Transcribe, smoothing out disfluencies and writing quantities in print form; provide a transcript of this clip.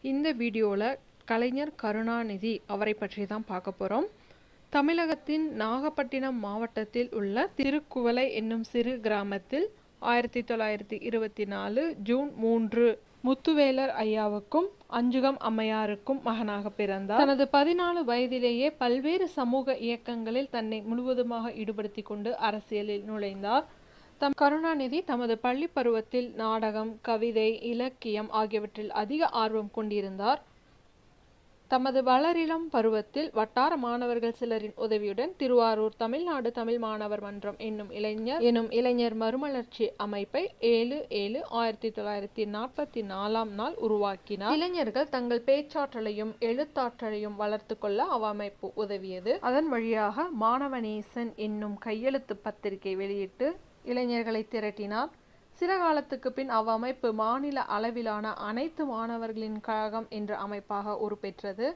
இந்த வீடியோவில் கலைஞர் கருணாநிதி அவரை பற்றி தான் பார்க்க போகிறோம். தமிழகத்தின் நாகப்பட்டினம் மாவட்டத்தில் உள்ள திருக்குவளை என்னும் சிறு கிராமத்தில் 1924 ஜூன் 3 முத்துவேலர் ஐயாவுக்கும் அஞ்சுகம் அம்மையாருக்கும் மகனாக பிறந்தார். தனது 14 வயதிலேயே பல்வேறு சமூக இயக்கங்களில் தன்னை முழுவதுமாக ஈடுபடுத்தி கொண்டு அரசியலில் நுழைந்தார். கருணாநிதி தமது பள்ளி பருவத்தில் நாடகம், கவிதை, இலக்கியம் ஆகியவற்றில் அதிக ஆர்வம் கொண்டிருந்தார். தமது வளரிளம் பருவத்தில் வட்டார மாணவர்கள் சிலரின் உதவியுடன் திருவாரூர் தமிழ்நாடு தமிழ் மாணவர் மன்றம் என்னும் இளைஞர் மறுமலர்ச்சி அமைப்பை 7/7/1944 உருவாக்கினார். இளைஞர்கள் தங்கள் பேச்சாற்றலையும் எழுத்தாற்றலையும் வளர்த்து கொள்ள அவ்வமைப்பு உதவியது. அதன் வழியாக மாணவநேசன் என்னும் கையெழுத்து பத்திரிகை வெளியிட்டு இளைஞர்களை திரட்டினார். சில காலத்துக்கு பின் அவ்வமைப்பு மாநில அளவிலான அனைத்து மாணவர்களின் கழகம் என்ற அமைப்பாக உருப்பெற்றது.